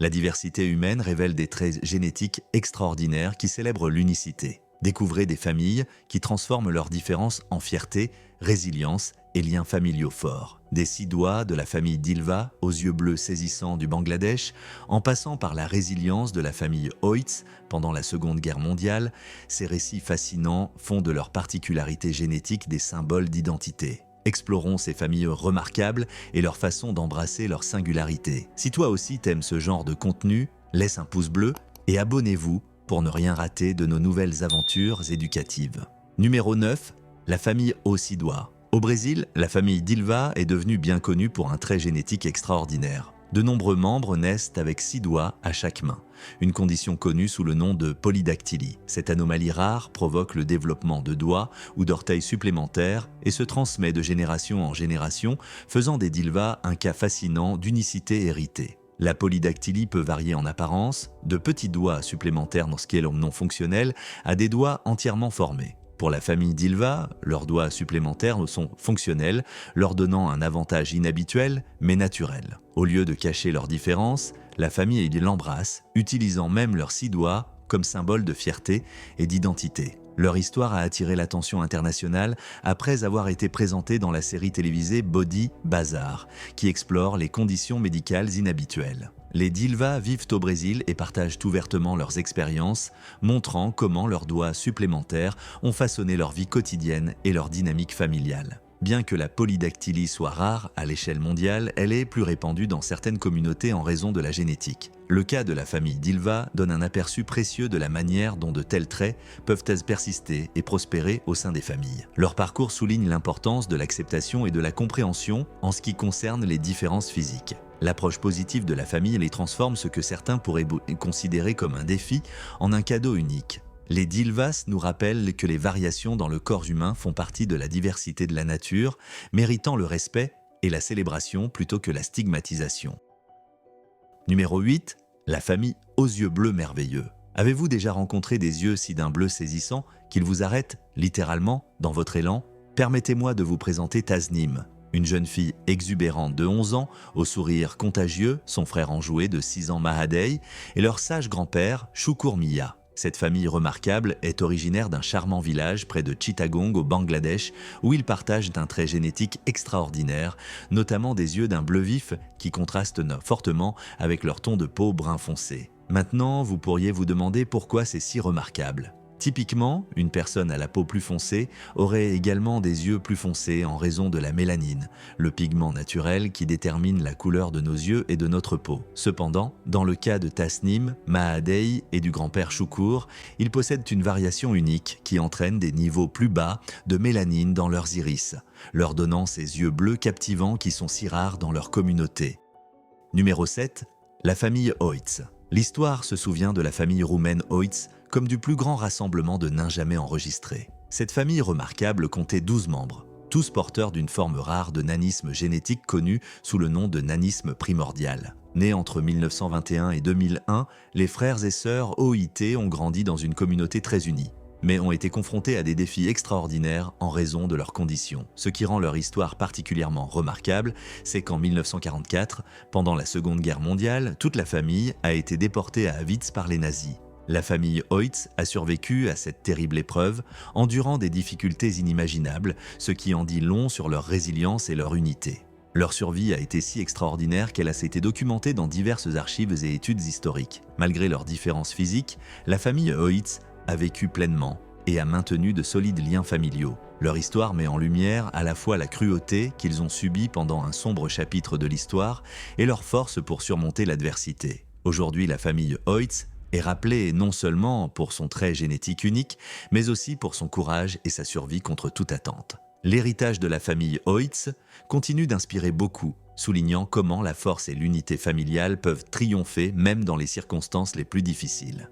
La diversité humaine révèle des traits génétiques extraordinaires qui célèbrent l'unicité. Découvrez des familles qui transforment leurs différences en fierté, résilience et liens familiaux forts. Des Sidois de la famille Dilva, aux yeux bleus saisissants du Bangladesh, en passant par la résilience de la famille Oïts pendant la Seconde Guerre mondiale, ces récits fascinants font de leur particularité génétique des symboles d'identité. Explorons ces familles remarquables et leur façon d'embrasser leur singularité. Si toi aussi t'aimes ce genre de contenu, laisse un pouce bleu et abonnez-vous pour ne rien rater de nos nouvelles aventures éducatives. Numéro 9, la famille Osidois. Au Brésil, la famille Dilva est devenue bien connue pour un trait génétique extraordinaire. De nombreux membres naissent avec 6 doigts à chaque main, une condition connue sous le nom de polydactylie. Cette anomalie rare provoque le développement de doigts ou d'orteils supplémentaires et se transmet de génération en génération, faisant des Dilva un cas fascinant d'unicité héritée. La polydactylie peut varier en apparence, de petits doigts supplémentaires dans ce qui est l'homme non fonctionnel, à des doigts entièrement formés. Pour la famille Dilva, leurs doigts supplémentaires sont fonctionnels, leur donnant un avantage inhabituel mais naturel. Au lieu de cacher leurs différences, la famille l'embrasse, utilisant même leurs 6 doigts comme symbole de fierté et d'identité. Leur histoire a attiré l'attention internationale après avoir été présentée dans la série télévisée Body Bazar, qui explore les conditions médicales inhabituelles. Les Dilva vivent au Brésil et partagent ouvertement leurs expériences, montrant comment leurs doigts supplémentaires ont façonné leur vie quotidienne et leur dynamique familiale. Bien que la polydactylie soit rare à l'échelle mondiale, elle est plus répandue dans certaines communautés en raison de la génétique. Le cas de la famille Dilva donne un aperçu précieux de la manière dont de tels traits peuvent persister et prospérer au sein des familles. Leur parcours souligne l'importance de l'acceptation et de la compréhension en ce qui concerne les différences physiques. L'approche positive de la famille les transforme ce que certains pourraient considérer comme un défi en un cadeau unique. Les Dilvas nous rappellent que les variations dans le corps humain font partie de la diversité de la nature, méritant le respect et la célébration plutôt que la stigmatisation. Numéro 8, la famille aux yeux bleus merveilleux. Avez-vous déjà rencontré des yeux si d'un bleu saisissant qu'ils vous arrêtent, littéralement, dans votre élan? Permettez-moi de vous présenter Tasnim, une jeune fille exubérante de 11 ans, au sourire contagieux, son frère enjoué de 6 ans Mahadei, et leur sage grand-père, Shukur Miya. Cette famille remarquable est originaire d'un charmant village près de Chittagong au Bangladesh où ils partagent un trait génétique extraordinaire, notamment des yeux d'un bleu vif qui contrastent fortement avec leur ton de peau brun foncé. Maintenant, vous pourriez vous demander pourquoi c'est si remarquable. Typiquement, une personne à la peau plus foncée aurait également des yeux plus foncés en raison de la mélanine, le pigment naturel qui détermine la couleur de nos yeux et de notre peau. Cependant, dans le cas de Tasnim, Mahadei et du grand-père Shukur, ils possèdent une variation unique qui entraîne des niveaux plus bas de mélanine dans leurs iris, leur donnant ces yeux bleus captivants qui sont si rares dans leur communauté. Numéro 7, la famille Oïts. L'histoire se souvient de la famille roumaine Oïts comme du plus grand rassemblement de nains jamais enregistré. Cette famille remarquable comptait 12 membres, tous porteurs d'une forme rare de nanisme génétique connue sous le nom de nanisme primordial. Nés entre 1921 et 2001, les frères et sœurs OIT ont grandi dans une communauté très unie, mais ont été confrontés à des défis extraordinaires en raison de leurs conditions. Ce qui rend leur histoire particulièrement remarquable, c'est qu'en 1944, pendant la Seconde Guerre mondiale, toute la famille a été déportée à Auschwitz par les nazis. La famille Oïts a survécu à cette terrible épreuve, endurant des difficultés inimaginables, ce qui en dit long sur leur résilience et leur unité. Leur survie a été si extraordinaire qu'elle a été documentée dans diverses archives et études historiques. Malgré leurs différences physiques, la famille Oïts a vécu pleinement et a maintenu de solides liens familiaux. Leur histoire met en lumière à la fois la cruauté qu'ils ont subie pendant un sombre chapitre de l'histoire et leur force pour surmonter l'adversité. Aujourd'hui, la famille Oïts est rappelée non seulement pour son trait génétique unique, mais aussi pour son courage et sa survie contre toute attente. L'héritage de la famille Oïts continue d'inspirer beaucoup, soulignant comment la force et l'unité familiale peuvent triompher même dans les circonstances les plus difficiles.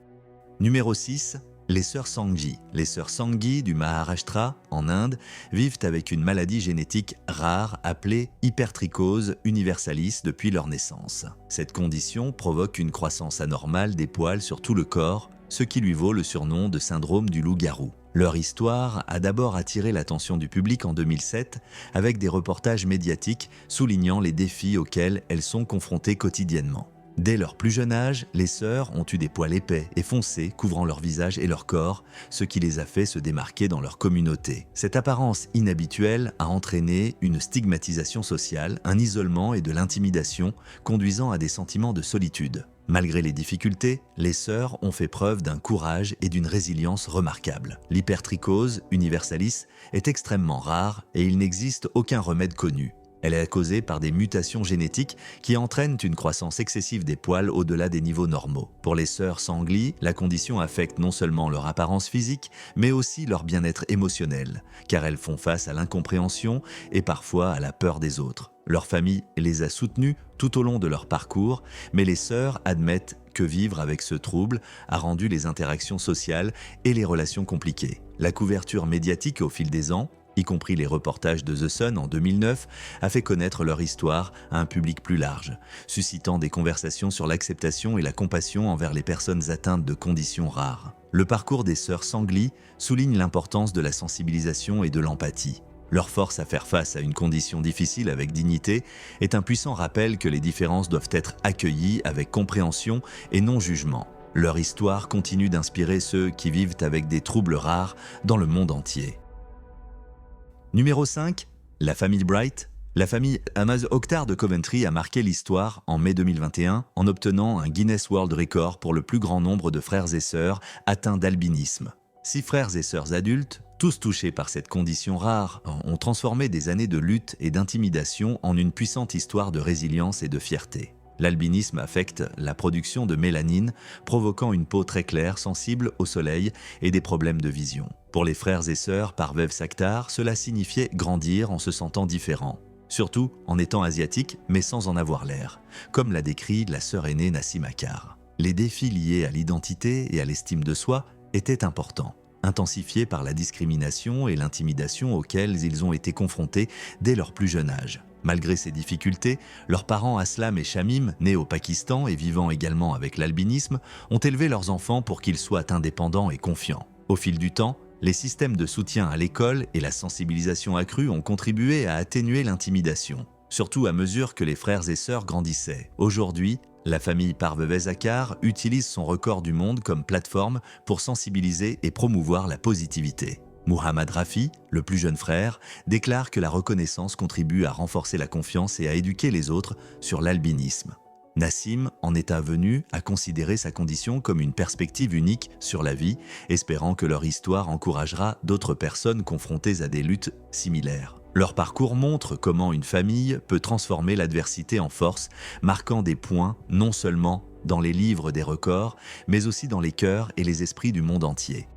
Numéro 6. Les sœurs Sanghi. Les sœurs Sanghi du Maharashtra, en Inde, vivent avec une maladie génétique rare appelée hypertrichose universalis depuis leur naissance. Cette condition provoque une croissance anormale des poils sur tout le corps, ce qui lui vaut le surnom de syndrome du loup-garou. Leur histoire a d'abord attiré l'attention du public en 2007 avec des reportages médiatiques soulignant les défis auxquels elles sont confrontées quotidiennement. Dès leur plus jeune âge, les sœurs ont eu des poils épais et foncés couvrant leur visage et leur corps, ce qui les a fait se démarquer dans leur communauté. Cette apparence inhabituelle a entraîné une stigmatisation sociale, un isolement et de l'intimidation, conduisant à des sentiments de solitude. Malgré les difficultés, les sœurs ont fait preuve d'un courage et d'une résilience remarquables. L'hypertrichose universalis est extrêmement rare et il n'existe aucun remède connu. Elle est causée par des mutations génétiques qui entraînent une croissance excessive des poils au-delà des niveaux normaux. Pour les sœurs Sangli, la condition affecte non seulement leur apparence physique, mais aussi leur bien-être émotionnel, car elles font face à l'incompréhension et parfois à la peur des autres. Leur famille les a soutenues tout au long de leur parcours, mais les sœurs admettent que vivre avec ce trouble a rendu les interactions sociales et les relations compliquées. La couverture médiatique au fil des ans, y compris les reportages de The Sun en 2009, a fait connaître leur histoire à un public plus large, suscitant des conversations sur l'acceptation et la compassion envers les personnes atteintes de conditions rares. Le parcours des sœurs Sangli souligne l'importance de la sensibilisation et de l'empathie. Leur force à faire face à une condition difficile avec dignité est un puissant rappel que les différences doivent être accueillies avec compréhension et non jugement. Leur histoire continue d'inspirer ceux qui vivent avec des troubles rares dans le monde entier. Numéro 5, la famille Bright. La famille Amaz Oktar de Coventry a marqué l'histoire en mai 2021 en obtenant un Guinness World Record pour le plus grand nombre de frères et sœurs atteints d'albinisme. 6 frères et sœurs adultes, tous touchés par cette condition rare, ont transformé des années de lutte et d'intimidation en une puissante histoire de résilience et de fierté. L'albinisme affecte la production de mélanine, provoquant une peau très claire, sensible au soleil et des problèmes de vision. Pour les frères et sœurs Parvev Sakhtar, cela signifiait grandir en se sentant différent. Surtout en étant asiatique, mais sans en avoir l'air, comme l'a décrit la sœur aînée Nassim Akkar. Les défis liés à l'identité et à l'estime de soi étaient importants, intensifiés par la discrimination et l'intimidation auxquelles ils ont été confrontés dès leur plus jeune âge. Malgré ces difficultés, leurs parents Aslam et Shamim, nés au Pakistan et vivant également avec l'albinisme, ont élevé leurs enfants pour qu'ils soient indépendants et confiants. Au fil du temps, les systèmes de soutien à l'école et la sensibilisation accrue ont contribué à atténuer l'intimidation, surtout à mesure que les frères et sœurs grandissaient. Aujourd'hui, la famille Parvez Akkar utilise son record du monde comme plateforme pour sensibiliser et promouvoir la positivité. Muhammad Rafi, le plus jeune frère, déclare que la reconnaissance contribue à renforcer la confiance et à éduquer les autres sur l'albinisme. Nassim en est venu à considérer sa condition comme une perspective unique sur la vie, espérant que leur histoire encouragera d'autres personnes confrontées à des luttes similaires. Leur parcours montre comment une famille peut transformer l'adversité en force, marquant des points non seulement dans les livres des records, mais aussi dans les cœurs et les esprits du monde entier.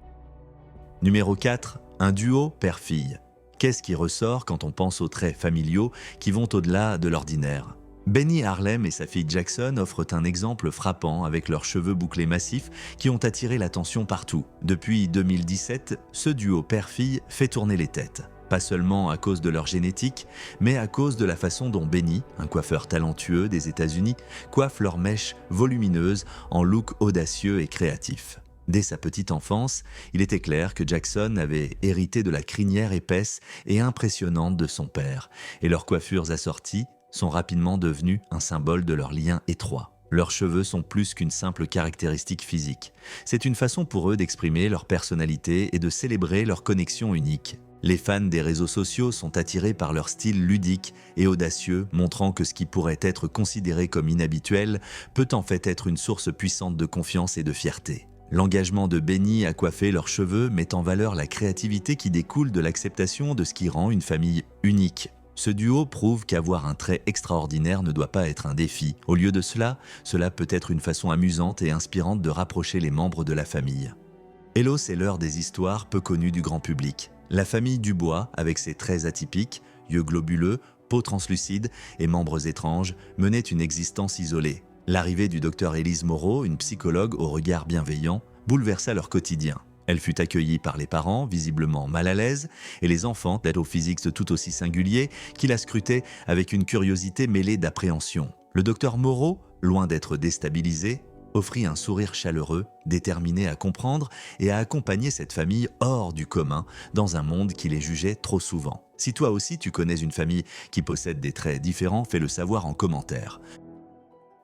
Numéro 4, un duo père-fille. Qu'est-ce qui ressort quand on pense aux traits familiaux qui vont au-delà de l'ordinaire ? Benny Harlem et sa fille Jackson offrent un exemple frappant avec leurs cheveux bouclés massifs qui ont attiré l'attention partout. Depuis 2017, ce duo père-fille fait tourner les têtes. Pas seulement à cause de leur génétique, mais à cause de la façon dont Benny, un coiffeur talentueux des États-Unis, coiffe leurs mèches volumineuses en look audacieux et créatif. Dès sa petite enfance, il était clair que Jackson avait hérité de la crinière épaisse et impressionnante de son père, et leurs coiffures assorties sont rapidement devenues un symbole de leur lien étroit. Leurs cheveux sont plus qu'une simple caractéristique physique. C'est une façon pour eux d'exprimer leur personnalité et de célébrer leur connexion unique. Les fans des réseaux sociaux sont attirés par leur style ludique et audacieux, montrant que ce qui pourrait être considéré comme inhabituel peut en fait être une source puissante de confiance et de fierté. L'engagement de Benny à coiffer leurs cheveux met en valeur la créativité qui découle de l'acceptation de ce qui rend une famille unique. Ce duo prouve qu'avoir un trait extraordinaire ne doit pas être un défi. Au lieu de cela, cela peut être une façon amusante et inspirante de rapprocher les membres de la famille. Hello, c'est l'heure des histoires peu connues du grand public. La famille Dubois, avec ses traits atypiques, yeux globuleux, peau translucide et membres étranges, menait une existence isolée. L'arrivée du docteur Élise Moreau, une psychologue au regard bienveillant, bouleversa leur quotidien. Elle fut accueillie par les parents, visiblement mal à l'aise, et les enfants, d'aide au physique tout aussi singulier, qui la scrutaient avec une curiosité mêlée d'appréhension. Le docteur Moreau, loin d'être déstabilisé, offrit un sourire chaleureux, déterminé à comprendre et à accompagner cette famille hors du commun dans un monde qui les jugeait trop souvent. Si toi aussi tu connais une famille qui possède des traits différents, fais-le savoir en commentaire.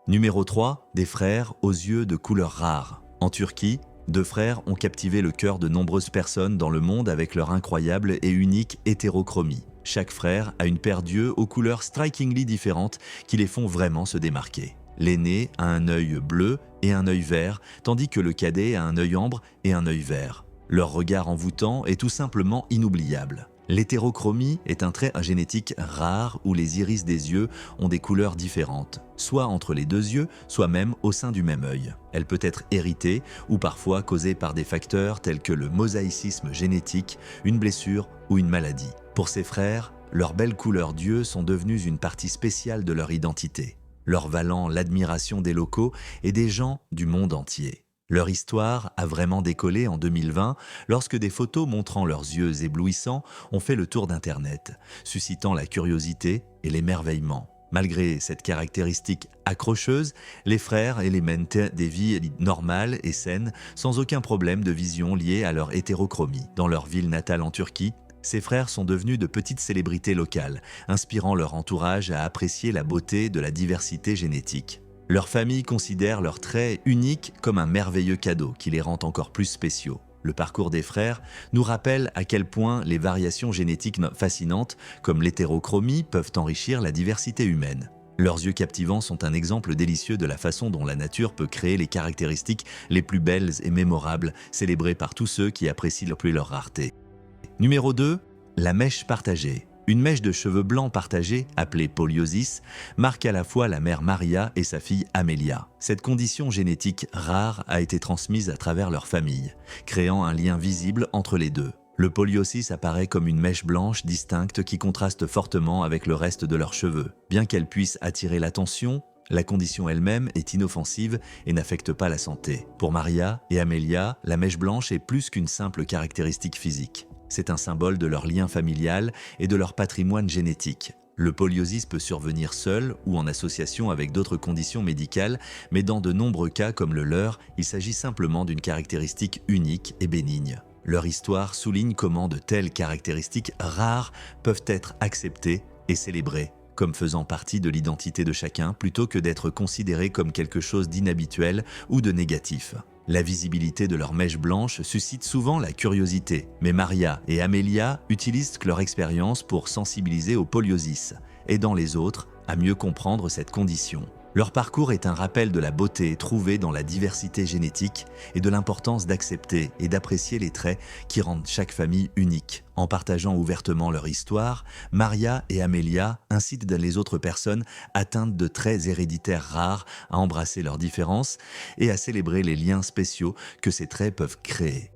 Numéro 3, des frères aux yeux de couleur rare. En Turquie, deux frères ont captivé le cœur de nombreuses personnes dans le monde avec leur incroyable et unique hétérochromie. Chaque frère a une paire d'yeux aux couleurs strikingly différentes qui les font vraiment se démarquer. L'aîné a un œil bleu et un œil vert, tandis que le cadet a un œil ambre et un œil vert. Leur regard envoûtant est tout simplement inoubliable. L'hétérochromie est un trait génétique rare où les iris des yeux ont des couleurs différentes, soit entre les deux yeux, soit même au sein du même œil. Elle peut être héritée ou parfois causée par des facteurs tels que le mosaïcisme génétique, une blessure ou une maladie. Pour ces frères, leurs belles couleurs d'yeux sont devenues une partie spéciale de leur identité, leur valant l'admiration des locaux et des gens du monde entier. Leur histoire a vraiment décollé en 2020 lorsque des photos montrant leurs yeux éblouissants ont fait le tour d'Internet, suscitant la curiosité et l'émerveillement. Malgré cette caractéristique accrocheuse, les frères mènent des vies normales et saines sans aucun problème de vision lié à leur hétérochromie. Dans leur ville natale en Turquie, ces frères sont devenus de petites célébrités locales, inspirant leur entourage à apprécier la beauté de la diversité génétique. Leur famille considère leurs traits uniques comme un merveilleux cadeau qui les rend encore plus spéciaux. Le parcours des frères nous rappelle à quel point les variations génétiques fascinantes, comme l'hétérochromie, peuvent enrichir la diversité humaine. Leurs yeux captivants sont un exemple délicieux de la façon dont la nature peut créer les caractéristiques les plus belles et mémorables, célébrées par tous ceux qui apprécient leur rareté. Numéro 2, la mèche partagée. Une mèche de cheveux blancs partagée, appelée poliosis, marque à la fois la mère Maria et sa fille Amelia. Cette condition génétique rare a été transmise à travers leur famille, créant un lien visible entre les deux. Le poliosis apparaît comme une mèche blanche distincte qui contraste fortement avec le reste de leurs cheveux. Bien qu'elle puisse attirer l'attention, la condition elle-même est inoffensive et n'affecte pas la santé. Pour Maria et Amelia, la mèche blanche est plus qu'une simple caractéristique physique. C'est un symbole de leur lien familial et de leur patrimoine génétique. Le poliosis peut survenir seul ou en association avec d'autres conditions médicales, mais dans de nombreux cas comme le leur, il s'agit simplement d'une caractéristique unique et bénigne. Leur histoire souligne comment de telles caractéristiques rares peuvent être acceptées et célébrées, comme faisant partie de l'identité de chacun plutôt que d'être considérées comme quelque chose d'inhabituel ou de négatif. La visibilité de leurs mèches blanches suscite souvent la curiosité, mais Maria et Amelia utilisent leur expérience pour sensibiliser au poliosis, aidant les autres à mieux comprendre cette condition. Leur parcours est un rappel de la beauté trouvée dans la diversité génétique et de l'importance d'accepter et d'apprécier les traits qui rendent chaque famille unique. En partageant ouvertement leur histoire, Maria et Amelia incitent les autres personnes atteintes de traits héréditaires rares à embrasser leurs différences et à célébrer les liens spéciaux que ces traits peuvent créer.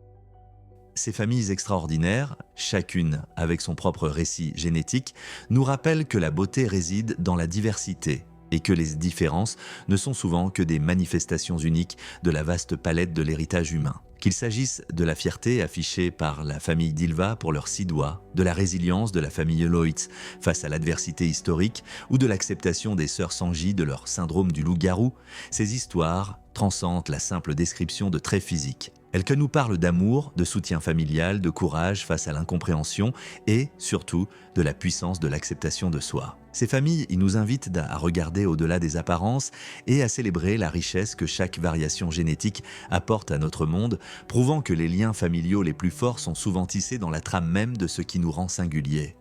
Ces familles extraordinaires, chacune avec son propre récit génétique, nous rappellent que la beauté réside dans la diversité et que les différences ne sont souvent que des manifestations uniques de la vaste palette de l'héritage humain. Qu'il s'agisse de la fierté affichée par la famille d'Ilva pour leurs 6 doigts, de la résilience de la famille Loitz face à l'adversité historique ou de l'acceptation des sœurs Sanji de leur syndrome du loup-garou, ces histoires transcendent la simple description de traits physiques. Elles que nous parlent d'amour, de soutien familial, de courage face à l'incompréhension et, surtout, de la puissance de l'acceptation de soi. Ces familles nous invitent à regarder au-delà des apparences et à célébrer la richesse que chaque variation génétique apporte à notre monde, prouvant que les liens familiaux les plus forts sont souvent tissés dans la trame même de ce qui nous rend singuliers.